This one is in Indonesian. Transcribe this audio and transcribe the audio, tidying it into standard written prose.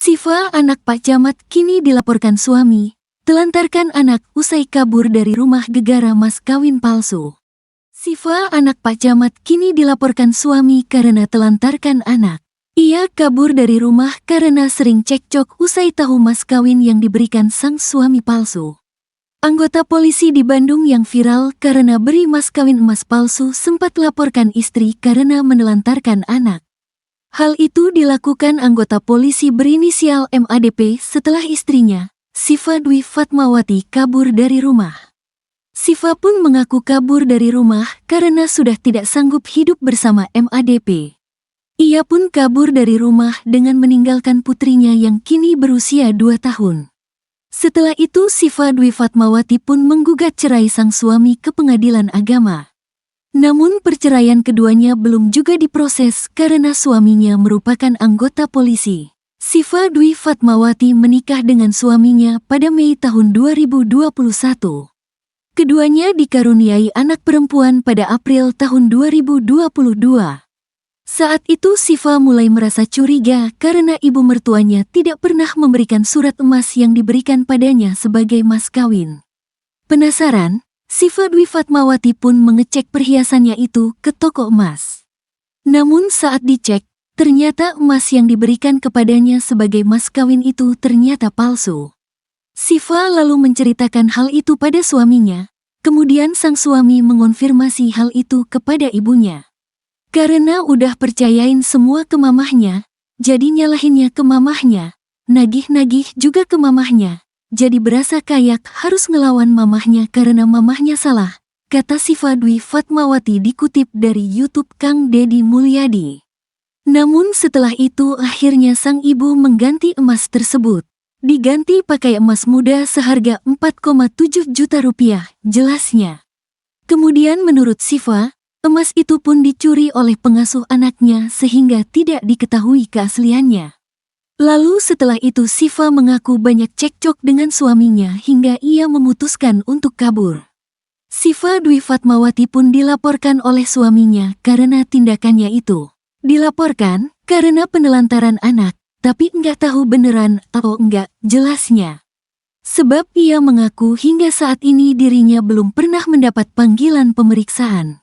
Siva, anak Pak Camat, kini dilaporkan suami telantarkan anak usai kabur dari rumah gegara mas kawin palsu. Siva, anak Pak Camat, kini dilaporkan suami karena telantarkan anak. Ia kabur dari rumah karena sering cekcok usai tahu mas kawin yang diberikan sang suami palsu. Anggota polisi di Bandung yang viral karena beri mas kawin emas palsu sempat laporkan istri karena menelantarkan anak. Hal itu dilakukan anggota polisi berinisial MADP setelah istrinya, Siva Dwi Fatmawati, kabur dari rumah. Siva pun mengaku kabur dari rumah karena sudah tidak sanggup hidup bersama MADP. Ia pun kabur dari rumah dengan meninggalkan putrinya yang kini berusia 2 tahun. Setelah itu Siva Dwi Fatmawati pun menggugat cerai sang suami ke pengadilan agama. Namun perceraian keduanya belum juga diproses karena suaminya merupakan anggota polisi. Siva Dwi Fatmawati menikah dengan suaminya pada Mei tahun 2021. Keduanya dikaruniai anak perempuan pada April tahun 2022. Saat itu Siva mulai merasa curiga karena ibu mertuanya tidak pernah memberikan surat emas yang diberikan padanya sebagai mas kawin. Penasaran, Siva Dwi Fatmawati pun mengecek perhiasannya itu ke toko emas. Namun saat dicek, ternyata emas yang diberikan kepadanya sebagai mas kawin itu ternyata palsu. Siva lalu menceritakan hal itu pada suaminya, kemudian sang suami mengonfirmasi hal itu kepada ibunya. Karena udah percayain semua ke mamahnya, jadi nyalahinnya ke mamahnya, nagih-nagih juga ke mamahnya. Jadi berasa kayak harus ngelawan mamahnya karena mamahnya salah, kata Siva Dwi Fatmawati dikutip dari YouTube Kang Deddy Mulyadi. Namun setelah itu akhirnya sang ibu mengganti emas tersebut. Diganti pakai emas muda seharga 4,7 juta rupiah, jelasnya. Kemudian menurut Siva, emas itu pun dicuri oleh pengasuh anaknya sehingga tidak diketahui keasliannya. Lalu setelah itu Siva mengaku banyak cekcok dengan suaminya hingga ia memutuskan untuk kabur. Siva Dwi Fatmawati pun dilaporkan oleh suaminya karena tindakannya itu. Dilaporkan karena penelantaran anak, tapi nggak tahu beneran atau enggak, jelasnya. Sebab ia mengaku hingga saat ini dirinya belum pernah mendapat panggilan pemeriksaan.